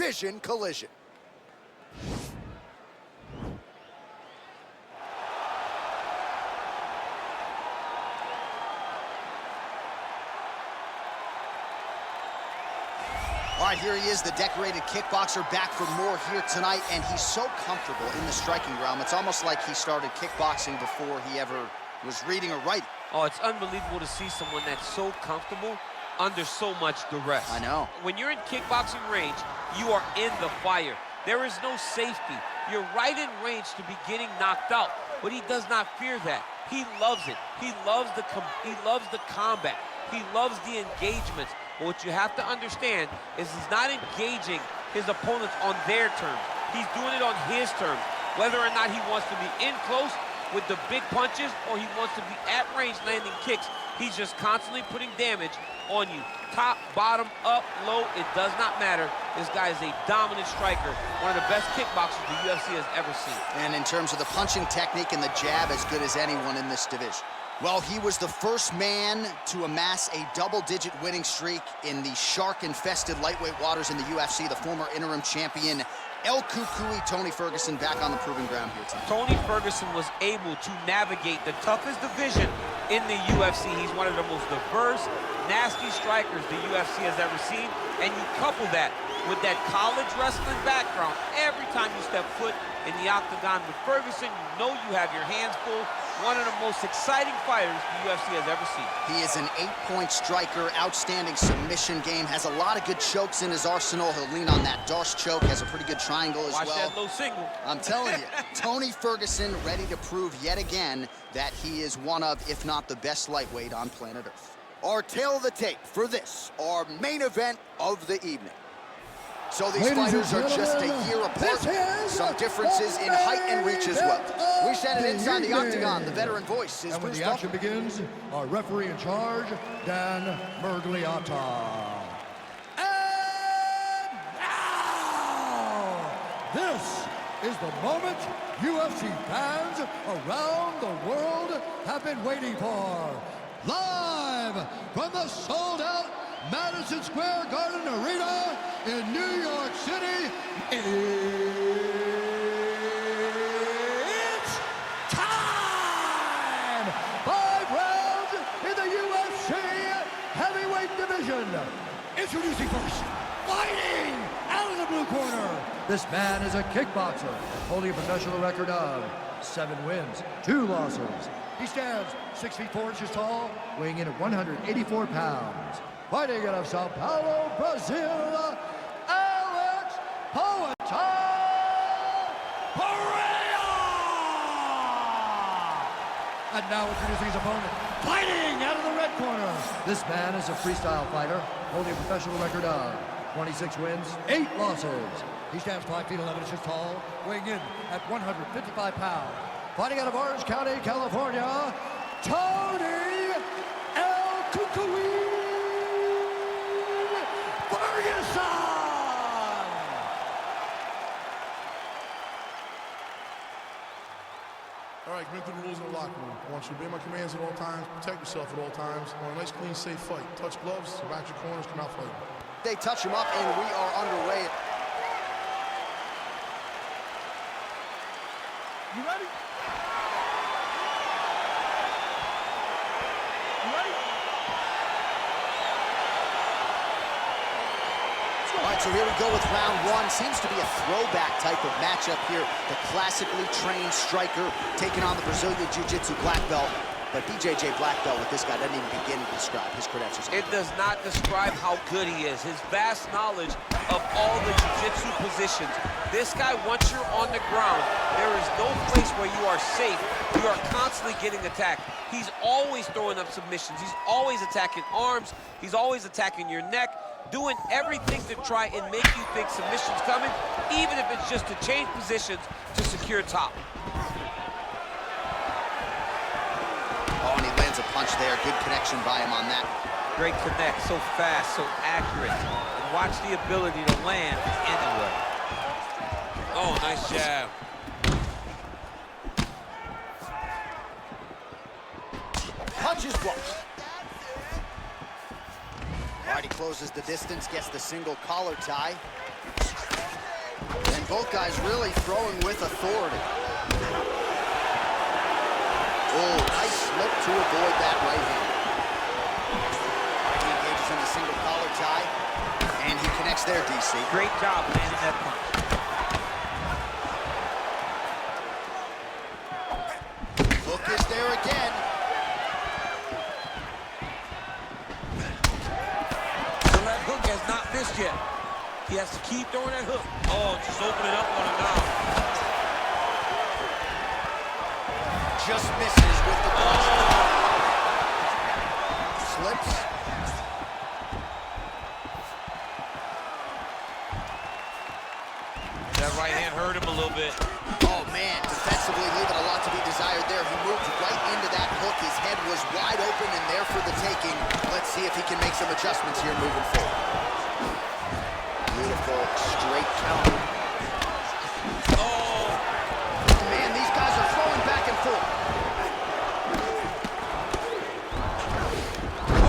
division collision. All right, here he is, the decorated kickboxer, back for more here tonight, and he's so comfortable in the striking realm. It's almost like he started kickboxing before he ever was reading or writing. Oh, it's unbelievable to see someone that's so comfortable under so much duress. I know. When you're in kickboxing range, you are in the fire. There is no safety. You're right in range to be getting knocked out, but he does not fear that. He loves it. He loves the combat. He loves the engagements. But what you have to understand is he's not engaging his opponents on their terms. He's doing it on his terms. Whether or not he wants to be in close with the big punches or he wants to be at range landing kicks, he's just constantly putting damage on you. Top, bottom, up, low, it does not matter. This guy is a dominant striker, one of the best kickboxers the UFC has ever seen. And in terms of the punching technique and the jab, as good as anyone in this division. Well, he was the first man to amass a double-digit winning streak in the shark-infested lightweight waters in the UFC, the former interim champion, El Cucuy Tony Ferguson, back on the proving ground here tonight. Tony Ferguson was able to navigate the toughest division in the UFC. He's one of the most diverse, nasty strikers the UFC has ever seen, and you couple that with that college wrestling background. Every time you step foot in the octagon with Ferguson, you know you have your hands full. One of the most exciting fighters the UFC has ever seen. He is an 8-point striker, outstanding submission game, has a lot of good chokes in his arsenal. He'll lean on that Darce choke, has a pretty good triangle as well. Watch that low single. I'm telling you, Tony Ferguson ready to prove yet again that he is one of, if not the best lightweight on planet Earth. Our tail of the tape for this, our main event of the evening. So these fighters are just a year apart. Some differences in height and reach as well. We send it inside the octagon. The veteran voice is and when the action begins, our referee in charge, Dan Mergliata. And now, this is the moment UFC fans around the world have been waiting for. Live from the sold-out Madison Square Garden Arena in New York City, it's time! 5 rounds in the UFC heavyweight division. Introducing first, fighting out of the blue corner. This man is a kickboxer, holding a professional record of 7 wins, 2 losses. He stands 6 feet 4 inches tall, weighing in at 184 pounds. Fighting out of Sao Paulo, Brazil, Alex Pereira! And now introducing his opponent, fighting out of the red corner. This man is a freestyle fighter, holding a professional record of 26 wins, 8 losses. He stands 5 feet 11 inches tall, weighing in at 155 pounds. Fighting out of Orange County, California, Tony El Cucuy Ferguson! All right, commit to the rules in the locker room. I want you to obey my commands at all times, protect yourself at all times. I want a nice, clean, safe fight. Touch gloves, back your corners, come out fighting. They touch him up, and we are underway. You ready? All right, so here we go with round 1. Seems to be a throwback type of matchup here. The classically trained striker taking on the Brazilian Jiu-Jitsu black belt. But BJJ black belt with this guy doesn't even begin to describe his credentials. It does not describe how good he is. His vast knowledge of all the jiu-jitsu positions. This guy, once you're on the ground, there is no place where you are safe. You are constantly getting attacked. He's always throwing up submissions. He's always attacking arms. He's always attacking your neck, doing everything to try and make you think submission's coming, even if it's just to change positions to secure top. Oh, and he lands a punch there. Good connection by him on that. Great connect, so fast, so accurate. And watch the ability to land anywhere. Oh, nice jab. Punches blocked. All right, he closes the distance, gets the single collar tie. Both guys really throwing with authority. Oh, nice slip to avoid that right hand. He engages in a single collar tie, and he connects there, DC. Great job landing that punch. Hook is there again. The left hook has not missed yet. He has to keep throwing that hook. Oh, just open it up on him now. Just misses with the punch. Slips. That right hand hurt him a little bit. Oh, man, defensively leaving a lot to be desired there. He moved right into that hook. His head was wide open and there for the taking. Let's see if he can make some adjustments here moving forward. Beautiful straight counter. Oh, man, these guys are throwing back and forth.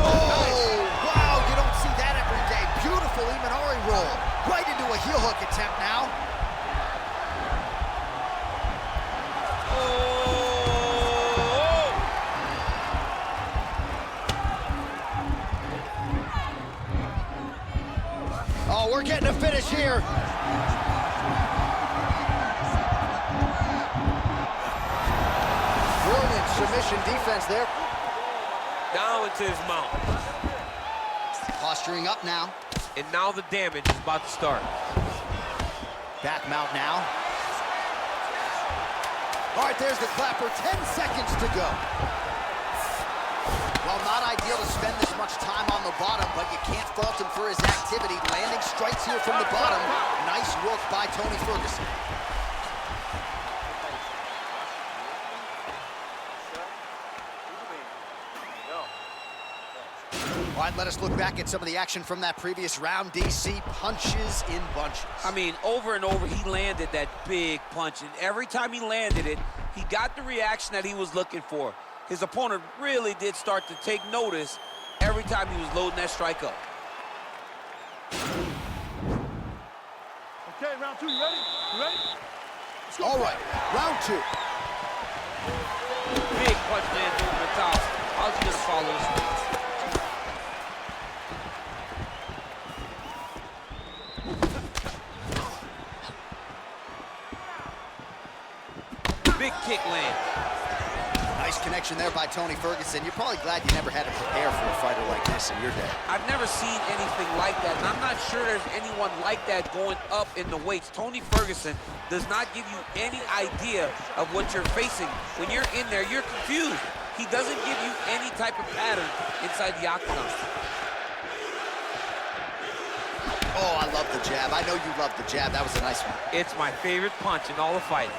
Oh, wow, you don't see that every day. Beautiful Imanari roll. Right into a heel hook attempt now. Oh, we're getting a finish here. Brilliant submission defense there. Now into his mount. Posturing up now. And now the damage is about to start. Back mount now. All right, there's the clapper. 10 seconds to go. Well, not ideal to spend this much time on the bottom, but you can't fault him for his activity. Landing strikes here from the bottom. Nice work by Tony Ferguson. All right, let us look back at some of the action from that previous round. DC, punches in bunches. I mean, over and over, he landed that big punch, and every time he landed it, he got the reaction that he was looking for. His opponent really did start to take notice every time he was loading that strike up. Okay, round 2, you ready? You ready? All right, round 2. Big punch lands over the top. How's he gonna follow this? Big kick land. Nice connection there by Tony Ferguson. You're probably glad you never had to prepare for a fighter like this in your day. I've never seen anything like that, and I'm not sure there's anyone like that going up in the weights. Tony Ferguson does not give you any idea of what you're facing. When you're in there, you're confused. He doesn't give you any type of pattern inside the octagon. Oh, I love the jab. I know you love the jab. That was a nice one. It's my favorite punch in all the fighting.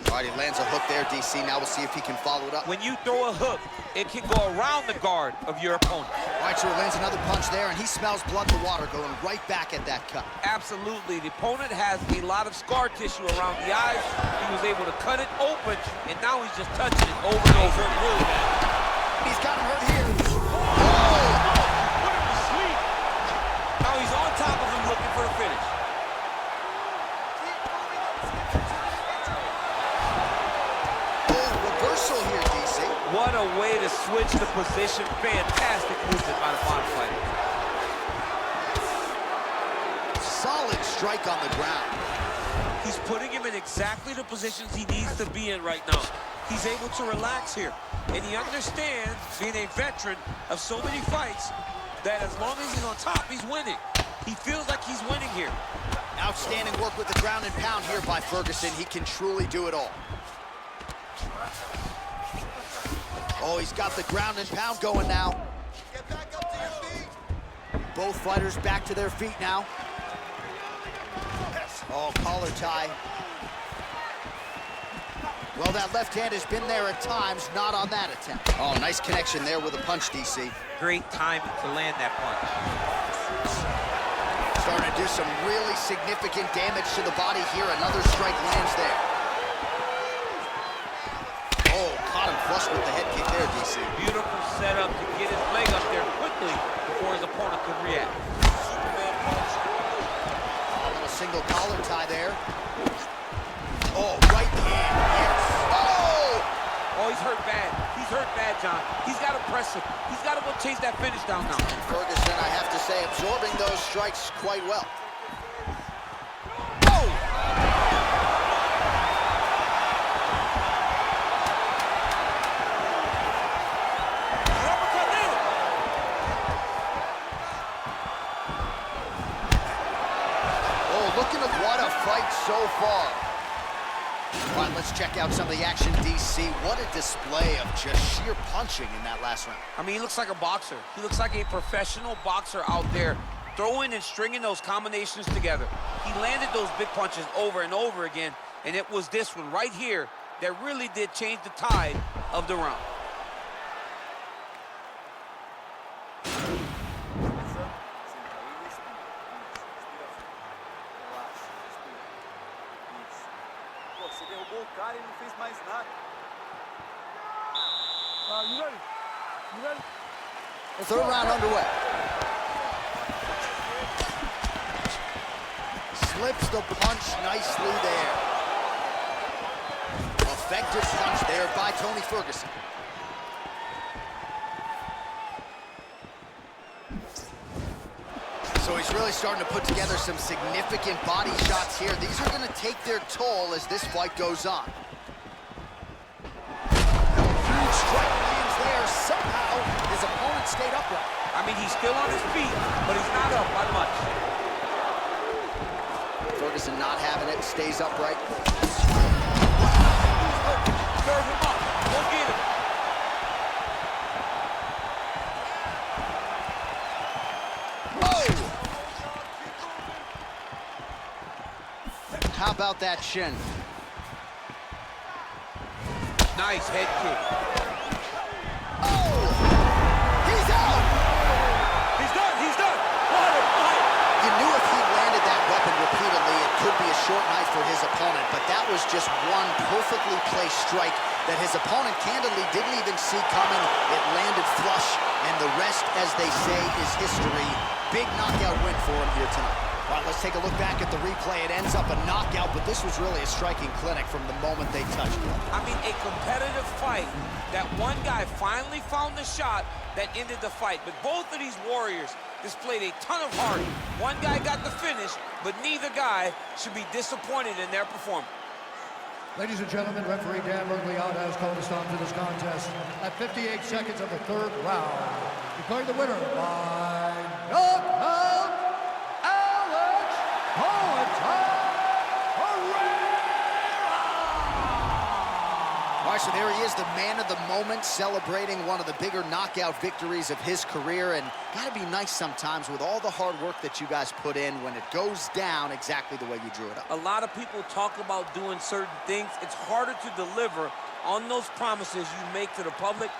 All right, he lands a hook there, DC. Now we'll see if he can follow it up. When you throw a hook, it can go around the guard of your opponent. All right, so he lands another punch there, and he smells blood in the water going right back at that cut. Absolutely. The opponent has a lot of scar tissue around the eyes. He was able to cut it open, and now he's just touching it over and over. Really bad. He's got him hurt here. Now he's on top of him looking for the finish. Here, DC. What a way to switch the position. Fantastic movement by the bottom fighter. Solid strike on the ground. He's putting him in exactly the positions he needs to be in right now. He's able to relax here. And he understands, being a veteran of so many fights, that as long as he's on top, he's winning. He feels like he's winning here. Outstanding work with the ground and pound here by Ferguson. He can truly do it all. Oh, he's got the ground and pound going now. Get back up to your feet. Both fighters back to their feet now. Oh, collar tie. Well, that left hand has been there at times, not on that attempt. Oh, nice connection there with a punch, DC. Great timing to land that punch. Starting to do some really significant damage to the body here. Another strike lands there. Caught him flush with the head kick there, DC. Beautiful setup to get his leg up there quickly before his opponent could react. Superman punch. single collar tie there. Oh, right hand, yes. Oh! Oh, he's hurt bad. He's hurt bad, John. He's got to press him. He's got to go chase that finish down now. Ferguson, I have to say, absorbing those strikes quite well. Looking at what a fight so far. All right, let's check out some of the action, DC. What a display of just sheer punching in that last round. I mean, he looks like a boxer. He looks like a professional boxer out there, throwing and stringing those combinations together. He landed those big punches over and over again, and it was this one right here that really did change the tide of the round. Você derrubou o cara e não fez mais nada. Third round underway. Slips the punch nicely there. Effective punch there by Tony Ferguson. So he's really starting to put together some significant body shots here. These are going to take their toll as this fight goes on. Huge strike lands there. Somehow, his opponent stayed upright. I mean, he's still on his feet, but he's not up by much. Ferguson not having it, stays upright. Serve him up. Go get him. How about that shin? Nice head kick. Oh! He's out! He's done. He's done. What a fight. You knew if he landed that weapon repeatedly, it could be a short night for his opponent, but that was just one perfectly placed strike that his opponent candidly didn't even see coming. It landed flush, and the rest, as they say, is history. Big knockout win for him here tonight. All right, let's take a look back at the replay. It ends up a knockout, but this was really a striking clinic from the moment they touched it. I mean, a competitive fight that one guy finally found the shot that ended the fight. But both of these warriors displayed a ton of heart. One guy got the finish, but neither guy should be disappointed in their performance. Ladies and gentlemen, referee Dan Mergliotta has called a stop to this contest at 58 seconds of the third round, declaring the winner by knockout, Alex Pereira. All right, so there he is, the man of the moment, celebrating one of the bigger knockout victories of his career. And gotta be nice sometimes with all the hard work that you guys put in when it goes down exactly the way you drew it up. A lot of people talk about doing certain things. It's harder to deliver on those promises you make to the public.